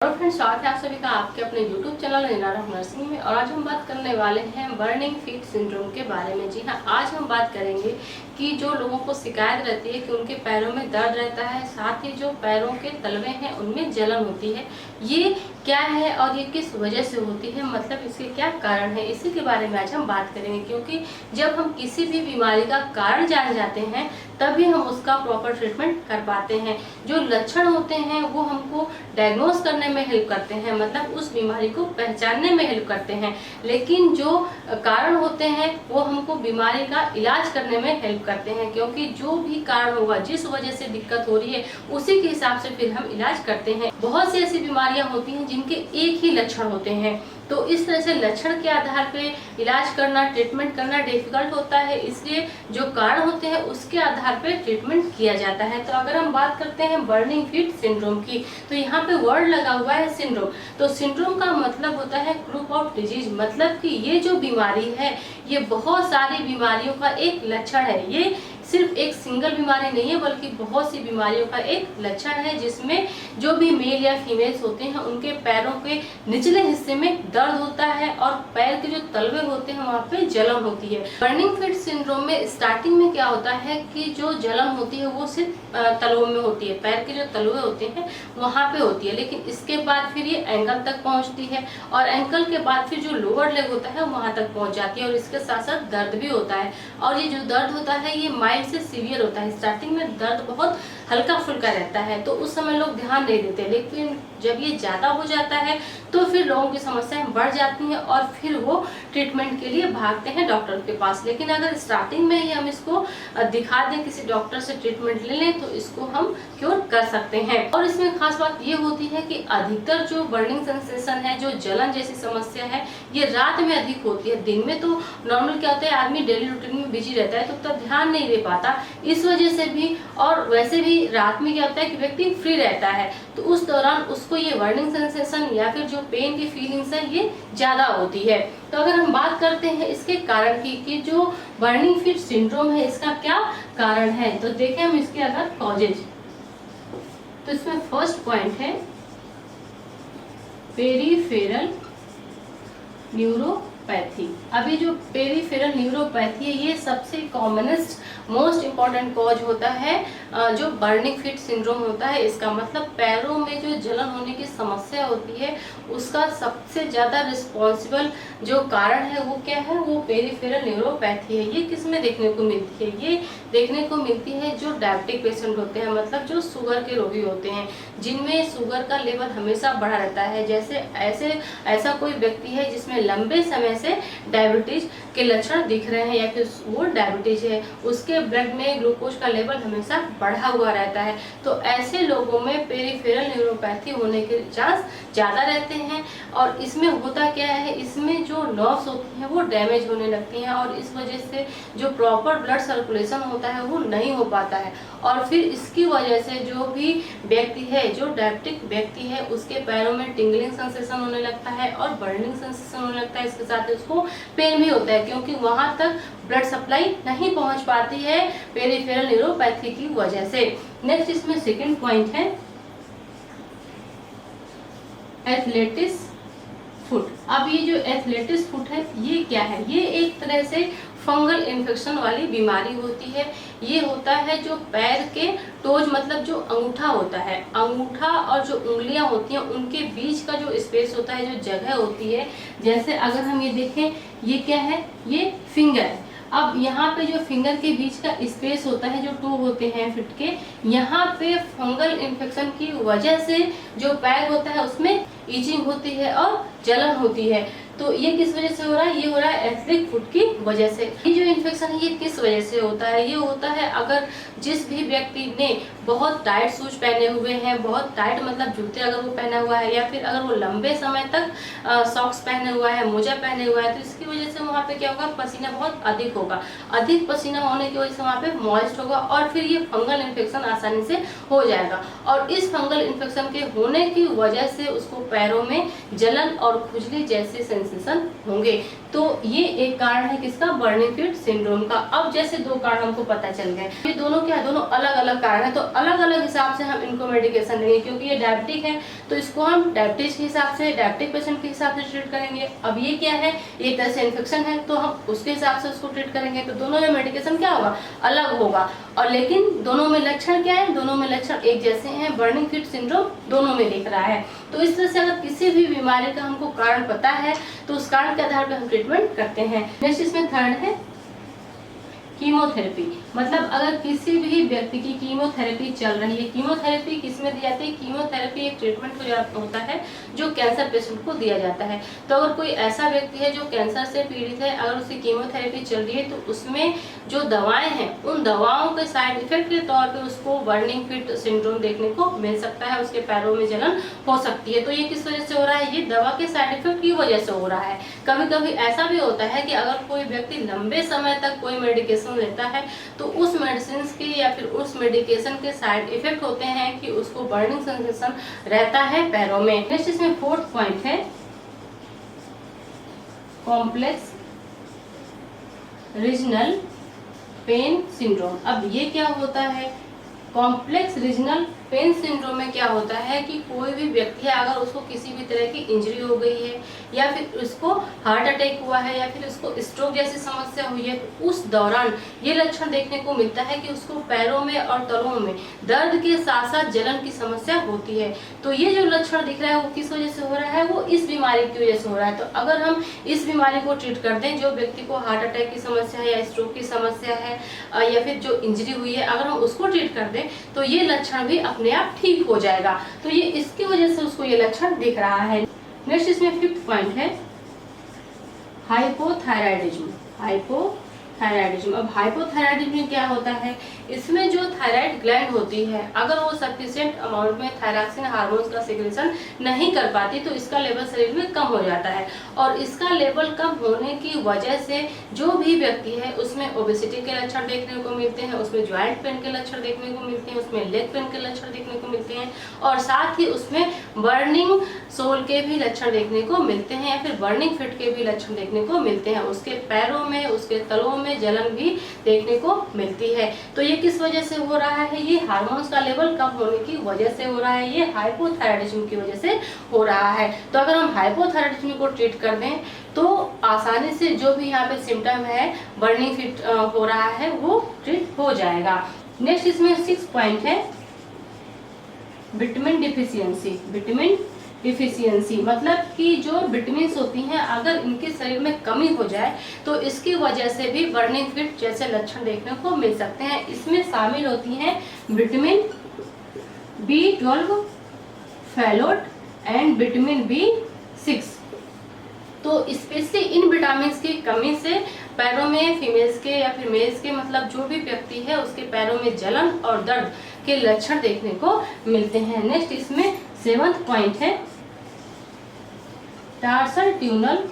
और फ्रेंड्स, स्वागत है आप सभी का आपके अपने YouTube चैनल निनारा नर्सिंग में। और आज हम बात करने वाले हैं बर्निंग फीट सिंड्रोम के बारे में। जी हाँ, आज हम बात करेंगे कि जो लोगों को शिकायत रहती है कि उनके पैरों में दर्द रहता है, साथ ही जो पैरों के तलवे हैं उनमें जलन होती है, ये क्या है और ये किस वजह से होती है, मतलब इसके क्या कारण है, इसी के बारे में आज हम बात करेंगे। क्योंकि जब हम किसी भी बीमारी का कारण जान जाते हैं तभी हम उसका प्रॉपर ट्रीटमेंट कर पाते हैं। जो लक्षण होते हैं वो हमको डायग्नोस करने में हेल्प करते हैं, मतलब उस बीमारी को पहचानने में हेल्प करते हैं, लेकिन जो कारण होते हैं वो हमको बीमारी का इलाज करने में हेल्प करते हैं। क्योंकि जो भी कारण होगा, जिस वजह से दिक्कत हो रही है, उसी के हिसाब से फिर हम इलाज करते हैं। बहुत सी ऐसी बीमारियां होती हैं जिनके एक ही लक्षण होते हैं, तो इस तरह से लक्षण के आधार पे इलाज करना, ट्रीटमेंट करना डिफिकल्ट होता है, इसलिए जो कारण होते हैं उसके आधार पे ट्रीटमेंट किया जाता है। तो अगर हम बात करते हैं बर्निंग फीट सिंड्रोम की, तो यहाँ पे वर्ड लगा हुआ है सिंड्रोम। तो सिंड्रोम का मतलब होता है ग्रुप ऑफ डिजीज, मतलब कि ये जो बीमारी है ये बहुत सारी बीमारियों का एक लक्षण है। ये सिर्फ एक सिंगल बीमारी नहीं है, बल्कि बहुत सी बीमारियों का एक लक्षण है, जिसमें जो भी मेल या फीमेल्स होते हैं उनके पैरों के निचले हिस्से में दर्द होता है और पैर के जो तलवे होते हैं वहाँ पे जलन होती है। बर्निंग फीट सिंड्रोम में स्टार्टिंग में क्या होता है कि जो जलन होती है वो सिर्फ तलवों में होती है, पैर के जो तलवे होते हैं वहाँ पे होती है, लेकिन इसके बाद फिर ये एंकल तक पहुँचती है और एंकल के बाद फिर जो लोअर लेग होता है वहाँ तक पहुँच जाती है और इसके साथ साथ दर्द भी होता है। और ये जो दर्द होता है ये माइल्ड से सीवियर होता है। स्टार्टिंग में दर्द बहुत हल्का फुल्का रहता है, तो उस समय लोग ध्यान नहीं देते, लेकिन जब ये ज्यादा हो जाता है तो फिर लोगों की समस्याएं बढ़ जाती हैं और फिर वो ट्रीटमेंट के लिए भागते हैं डॉक्टर के पास। लेकिन अगर स्टार्टिंग में ही हम इसको दिखा दें, किसी डॉक्टर से ट्रीटमेंट ले लें, तो इसको हम क्योर कर सकते हैं। और इसमें खास बात ये होती है कि अधिकतर जो बर्निंग सेंसेशन है, जो जलन जैसी समस्या है, ये रात में अधिक होती है। दिन में तो नॉर्मल क्या होता है, आदमी डेली रूटीन में बिजी रहता है तो तब ध्यान नहीं दे पाता, इस वजह से भी। और वैसे भी रात में क्या होता है कि व्यक्ति फ्री रहता है, तो उस दौरान उसको ये बर्निंग सेंसेशन या फिर जो पेन की फीलिंग्स है ये ज्यादा होती है। तो अगर हम बात करते हैं इसके कारण की कि जो बर्निंग फीट सिंड्रोम है इसका क्या कारण है, तो देखें हम इसके अगर कॉजेज, तो इसमें फर्स्ट पॉइंट है पेरीफेरल न्यूरोपैथी। अभी जो पेरीफेरल न्यूरोपैथी है ये सबसे कॉमनेस्ट मोस्ट इम्पॉर्टेंट कॉज होता है जो बर्निंग फीट सिंड्रोम होता है। इसका मतलब पैरों में जो जलन होने की समस्या होती है उसका सबसे ज्यादा रिस्पॉन्सिबल जो कारण है वो क्या है, वो पेरीफेरल न्यूरोपैथी है। ये किस में देखने को मिलती है, ये देखने को मिलती है जो डायबिटिक पेशेंट होते हैं, मतलब जो शुगर के रोगी होते हैं, जिनमें शुगर का लेवल हमेशा बढ़ा रहता है। जैसे ऐसा कोई व्यक्ति है जिसमें लंबे समय से डायबिटीज के लक्षण दिख रहे हैं या फिर वो डायबिटीज है, उसके ब्लड में ग्लूकोज का लेवल हमेशा बढ़ा हुआ रहता है, तो ऐसे लोगों में पेरीफेरल न्यूरोपैथी होने के चांस ज्यादा रहते हैं। और इसमें होता क्या है, इसमें जो नर्व्स होती हैं वो डैमेज होने लगती हैं और इस वजह से जो प्रॉपर ब्लड सर्कुलेशन होता है वो नहीं हो पाता है। और फिर इसकी वजह से जो भी व्यक्ति है, जो डायबिटिक व्यक्ति है, उसके पैरों में टिंगलिंग सेंसेशन होने लगता है और बर्निंग सेंसेशन होने लगता है। इसके साथ उसको पेन भी होता है क्योंकि वहां तक ब्लड सप्लाई नहीं पहुंच पाती है पेरीफेरल न्यूरोपैथी की वजह से। नेक्स्ट इसमें सेकंड पॉइंट है एथलेटिस फुट। अब ये जो एथलेटिस फुट है ये क्या है, ये एक तरह से फंगल इन्फेक्शन वाली बीमारी होती है। ये होता है जो पैर के टोज, मतलब जो अंगूठा होता है, अंगूठा और जो उंगलियां होती हैं उनके बीच का जो स्पेस होता है, जो जगह होती है, जैसे अगर हम ये देखें, ये क्या है, ये फिंगर है। अब यहाँ पे जो फिंगर के बीच का स्पेस होता है, जो टो होते हैं फिट के, यहाँ पे फंगल इन्फेक्शन की वजह से जो पैर होता है उसमें ईचिंग होती है और जलन होती है। तो ये किस वजह से हो रहा है, ये हो रहा है एथलेटिक फुट की वजह से। ये जो इन्फेक्शन है ये किस वजह से होता है, ये होता है अगर जिस भी व्यक्ति ने बहुत टाइट शूज पहने हुए हैं, बहुत टाइट मतलब जूते अगर वो पहना हुआ है, या फिर अगर वो लंबे समय तक सॉक्स पहने हुआ है, मोजा पहने हुआ है, तो इसकी वजह से वहाँ पे क्या होगा, पसीना बहुत अधिक होगा। अधिक पसीना होने की वजह से वहाँ पे मॉइस्ट होगा और फिर ये फंगल इन्फेक्शन आसानी से हो जाएगा। और इस फंगल इन्फेक्शन के होने की वजह से उसको पैरों में जलन और खुजली जैसे सेंसेशन होंगे। तो ये एक कारण है किसका, बर्निंग फीट सिंड्रोम का। अब जैसे दो कारण हमको पता चल गए, ये दोनों क्या है, दोनों अलग अलग कारण है, तो अलग अलग हिसाब से हम इनको मेडिकेशन देंगे। क्योंकि ये डायबिटिक है तो इसको हम डायबिटीज के हिसाब से, डायबिटिक पेशेंट के हिसाब से ट्रीट करेंगे। अब ये क्या है, एक तरह से इन्फेक्शन है तो हम उसके हिसाब से उसको ट्रीट करेंगे। तो दोनों में मेडिकेशन क्या होगा, अलग होगा। और लेकिन दोनों में लक्षण क्या है, दोनों में लक्षण एक जैसे हैं, बर्निंग फीट सिंड्रोम दोनों में दिख रहा है। तो इस तरह से अगर किसी भी बीमारी का हमको कारण पता है तो उस कारण के आधार पर हम ट्रीटमेंट करते हैं। नेक्स्ट इसमें थर्ड है कीमोथेरेपी। मतलब अगर किसी भी व्यक्ति की कीमोथेरेपी चल रही है, कीमोथेरेपी किसमें दी जाती है, कीमोथेरेपी एक ट्रीटमेंट होता है जो कैंसर पेशेंट को दिया जाता है। तो अगर कोई ऐसा व्यक्ति है जो कैंसर से पीड़ित है, अगर उसकी कीमोथेरेपी चल रही है तो उसमें जो दवाएं हैं उन दवाओं के साइड इफेक्ट के तौर पर उसको बर्निंग फीट सिंड्रोम देखने को मिल सकता है, उसके पैरों में जलन हो सकती है। तो ये किस वजह से हो रहा है, ये दवा के साइड इफेक्ट की वजह से हो रहा है। कभी कभी ऐसा भी होता है कि अगर कोई व्यक्ति लंबे समय तक कोई मेडिकेशन लेता है तो उस मेडिसिन के या फिर उस मेडिकेशन के साइड इफेक्ट होते हैं कि उसको बर्निंग सेंसेशन रहता है पैरों में। नेक्स्ट इसमें फोर्थ पॉइंट है कॉम्प्लेक्स रीजनल पेन सिंड्रोम। अब ये क्या होता है, कॉम्प्लेक्स रीजनल पेन सिंड्रोम में क्या होता है कि कोई भी व्यक्ति है, अगर उसको किसी भी तरह की इंजरी हो गई है या फिर उसको हार्ट अटैक हुआ है या फिर उसको स्ट्रोक जैसी समस्या हुई है, तो उस दौरान ये लक्षण देखने को मिलता है कि उसको पैरों में और तलुओं में दर्द के साथ साथ जलन की समस्या होती है। तो ये जो लक्षण दिख रहा है वो किस वजह से हो रहा है, वो इस बीमारी की वजह से हो रहा है। तो अगर हम इस बीमारी को ट्रीट कर दें, जो व्यक्ति को हार्ट अटैक की समस्या है या स्ट्रोक की समस्या है या फिर जो इंजरी हुई है, अगर हम उसको ट्रीट कर दें तो ये लक्षण भी अपने आप ठीक हो जाएगा। तो ये इसकी वजह से उसको ये लक्षण दिख रहा है। नेक्स्ट इसमें फिफ्थ पॉइंट है हाइपोथायराइडिज्म। हाइपोथायराइडिज्म। अब हाइपोथायराइडिज्म में क्या होता है, इसमें जो थायराइड ग्लैंड होती है अगर वो सफिशिएंट अमाउंट में थायरॉक्सिन हार्मोन्स का सिक्रेशन नहीं कर पाती तो इसका लेवल शरीर में कम हो जाता है। और इसका लेवल कम होने की वजह से जो भी व्यक्ति है उसमें ओबेसिटी के लक्षण देखने को मिलते हैं, उसमें ज्वाइंट पेन के लक्षण देखने को मिलते हैं, उसमें लेग पेन के लक्षण देखने को मिलते हैं और साथ ही उसमें बर्निंग सोल के भी लक्षण देखने को मिलते हैं या फिर बर्निंग फिट के भी लक्षण देखने को मिलते हैं। उसके पैरों में, उसके तलों में जलन भी देखने को मिलती है। तो ये किस वजह से हो रहा है, ये हार्मोन्स का लेवल कम होने की वजह से हो रहा है, ये हाइपोथायराइडिज्म की वजह से हो रहा है। तो अगर हम हाइपोथायराइडिज्म को ट्रीट कर दें तो आसानी से जो भी यहाँ पे सिम्टम है बर्निंग फिट हो रहा है वो ट्रीट हो जाएगा। नेक्स्ट इसमें 6 पॉइंट है विटामिन डिफिशियंसी। विटामिन डिफिशियंसी मतलब कि जो विटामिन होती हैं अगर इनके शरीर में कमी हो जाए तो इसकी वजह से भी बर्निंग फिट जैसे लक्षण देखने को मिल सकते हैं। इसमें शामिल होती हैं vitamin B12, Fallot and vitamin B6। तो स्पेशली इन विटामिन की कमी से पैरों में फीमेल्स के या फिर मेल्स के मतलब जो भी व्यक्ति है उसके पैरों में जलन और दर्द के लक्षण देखने को मिलते हैं। नेक्स्ट इसमें 7th पॉइंट है टार्सल ट्यूनल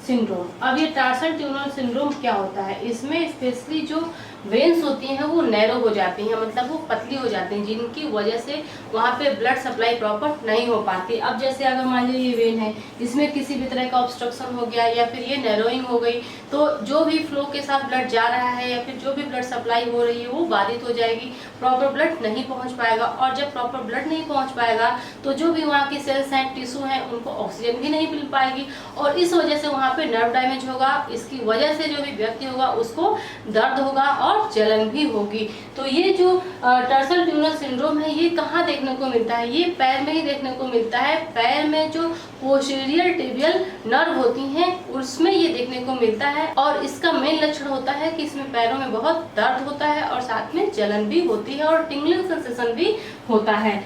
सिंड्रोम। अब ये टार्सल ट्यूनल सिंड्रोम क्या होता है, इसमें स्पेशली जो वेन्स होती हैं वो नैरो हो जाती हैं, मतलब वो पतली हो जाती हैं, जिनकी वजह से वहाँ पे ब्लड सप्लाई प्रॉपर नहीं हो पाती। अब जैसे अगर मान लीजिए ये वेन है, इसमें किसी भी तरह का ऑब्स्ट्रक्शन हो गया या फिर ये नैरोइंग हो गई तो जो भी फ्लो के साथ ब्लड जा रहा है या फिर जो भी ब्लड सप्लाई हो रही है वो बाधित हो जाएगी, प्रॉपर ब्लड नहीं पहुँच पाएगा। और जब प्रॉपर ब्लड नहीं पहुँच पाएगा तो जो भी वहाँ की सेल्स हैं, टिश्यू हैं, उनको ऑक्सीजन भी नहीं मिल पाएगी और इस वजह से वहाँ पे नर्व डैमेज होगा। इसकी वजह से जो भी व्यक्ति होगा उसको दर्द होगा और जलन भी होगी। तो ये जो टार्सल ट्यूनल सिंड्रोम है ये कहाँ देखने को मिलता है, ये पैर में ही देखने को मिलता है। पैर में जो पोस्टीरियर टिबियल नर्व होती हैं उसमें ये देखने को मिलता है और इसका मेन लक्षण होता है कि इसमें पैरों में बहुत दर्द होता है और साथ में जलन भी होती है और टिंगलिंग सेंसेशन भी होता है।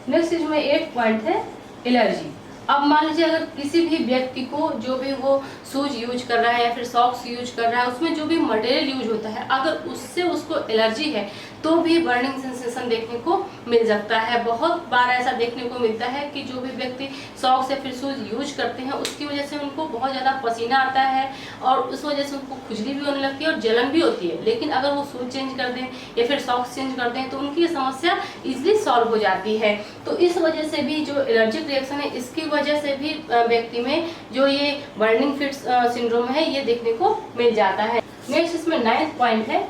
नेक्स्ट इसमें 8 पॉइंट है एलर्जी। अब मान लीजिए अगर किसी भी व्यक्ति को जो भी वो शूज यूज कर रहा है या फिर सॉक्स यूज कर रहा है, उसमें जो भी मटेरियल यूज होता है, अगर उससे उसको एलर्जी है तो भी बर्निंग सेंसेशन देखने को मिल सकता है। बहुत बार ऐसा देखने को मिलता है कि जो भी व्यक्ति सॉक्स या फिर शूज यूज करते हैं उसकी वजह से उनको बहुत ज़्यादा पसीना आता है और उस वजह से उनको खुजली भी होने लगती है और जलन भी होती है। लेकिन अगर वो शूज चेंज कर दें या फिर सॉक्स चेंज कर दें तो उनकी समस्या इजीली सॉल्व हो जाती है। तो इस वजह से भी जो एलर्जिक रिएक्शन है, इसकी वजह से भी व्यक्ति में जो ये बर्निंग फीट्स सिंड्रोम है ये देखने को मिल जाता है। नेक्स्ट इसमें 9th पॉइंट है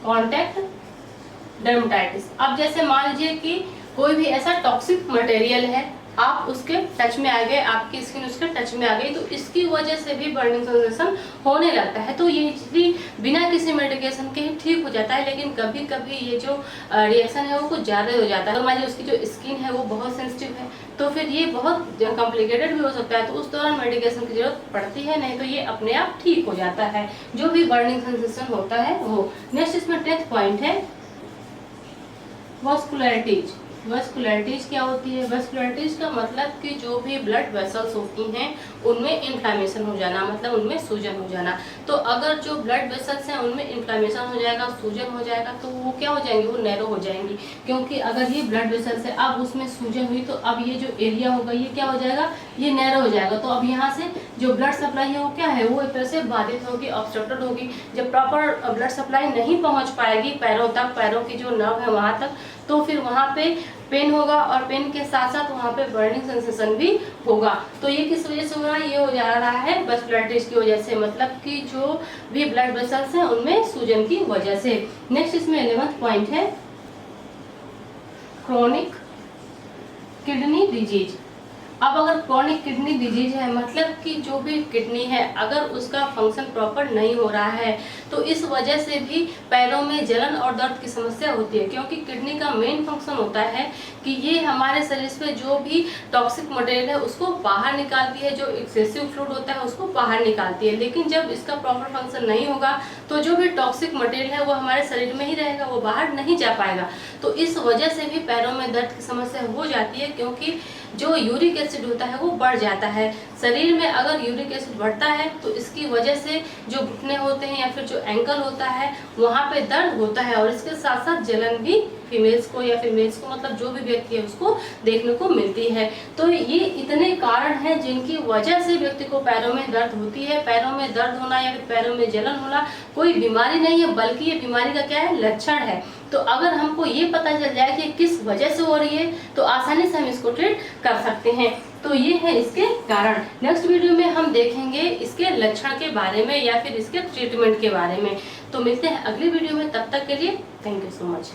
कॉन्टैक्ट डर्मेटाइटिस। अब जैसे मान लीजिए कि कोई भी ऐसा टॉक्सिक मटेरियल है, आप उसके टच में आ गए, आपकी स्किन उसके टच में आ गई, तो इसकी वजह से भी बर्निंग सेंसेशन होने लगता है। तो ये इजीली बिना किसी मेडिकेशन के ही ठीक हो जाता है, लेकिन कभी कभी ये जो रिएक्शन है वो कुछ ज़्यादा हो जाता है। तो मान लीजिए उसकी जो स्किन है वो बहुत सेंसिटिव है तो फिर ये बहुत कॉम्प्लिकेटेड भी हो सकता है, तो उस दौरान मेडिकेशन की जरूरत पड़ती है, नहीं तो ये अपने आप ठीक हो जाता है जो भी बर्निंग सेंसेशन होता है वो। नेक्स्ट इसमें 10th पॉइंट है वस्कुलरिटीज। वस्कुलरिटीज क्या होती है? वस्कुलरिटीज का मतलब कि जो भी ब्लड वेसल्स होती हैं उनमें इन्फ्लामेशन हो जाना, मतलब उनमें सूजन हो जाना। तो अगर जो ब्लड वेसल्स हैं उनमें इन्फ्लामेशन हो जाएगा, सूजन हो जाएगा, तो वो क्या हो जाएंगी? वो नैरो हो जाएंगी। क्योंकि अगर ये ब्लड वेसल्स है, अब उसमें सूजन हुई तो अब ये जो एरिया होगा ये क्या हो जाएगा? ये नैरो हो जाएगा। तो अब यहाँ से जो ब्लड सप्लाई है वो क्या है? वो एक तरह से बाधित होगी, ऑब्स्ट्रक्टेड होगी। जब प्रॉपर ब्लड सप्लाई नहीं पहुँच पाएगी पैरों तक, पैरों की जो नर्व है वहाँ तक, तो फिर वहाँ पे पेन होगा और पेन के साथ साथ वहाँ पे बर्निंग सेंसेशन भी होगा। तो ये किस वजह से हो रहा है? ये हो जा रहा है वस्कुलरिटीज की वजह से, मतलब कि जो भी ब्लड वेसल्स हैं उनमें सूजन की वजह से। नेक्स्ट इसमें 11th पॉइंट है क्रोनिक किडनी डिजीज। अब अगर क्रॉनिक किडनी डिजीज है, मतलब कि जो भी किडनी है अगर उसका फंक्शन प्रॉपर नहीं हो रहा है तो इस वजह से भी पैरों में जलन और दर्द की समस्या होती है। क्योंकि किडनी का मेन फंक्शन होता है कि ये हमारे शरीर में जो भी टॉक्सिक मटेरियल है उसको बाहर निकालती है, जो एक्सेसिव फ्लूइड होता है उसको बाहर निकालती है। लेकिन जब इसका प्रॉपर फंक्शन नहीं होगा तो जो भी टॉक्सिक मटेरियल है वो हमारे शरीर में ही रहेगा, वो बाहर नहीं जा पाएगा। तो इस वजह से भी पैरों में दर्द की समस्या हो जाती है, क्योंकि जो यूरिक एसिड होता है वो बढ़ जाता है शरीर में। अगर यूरिक एसिड बढ़ता है तो इसकी वजह से जो घुटने होते हैं या फिर जो एंकल होता है वहाँ पे दर्द होता है, और इसके साथ साथ जलन भी फीमेल्स को या फिर मेल्स को, मतलब जो भी व्यक्ति है उसको देखने को मिलती है। तो ये इतने कारण हैं जिनकी वजह से व्यक्ति को पैरों में दर्द होती है। पैरों में दर्द होना या फिर पैरों में जलन होना कोई बीमारी नहीं है, बल्कि ये बीमारी का क्या है? लक्षण है। तो अगर हमको ये पता चल जाए कि किस वजह से हो रही है तो आसानी से हम इसको ट्रीट कर सकते हैं। तो ये है इसके कारण। नेक्स्ट वीडियो में हम देखेंगे इसके लक्षण के बारे में या फिर इसके ट्रीटमेंट के बारे में। तो मिलते हैं अगली वीडियो में, तब तक के लिए थैंक यू सो मच।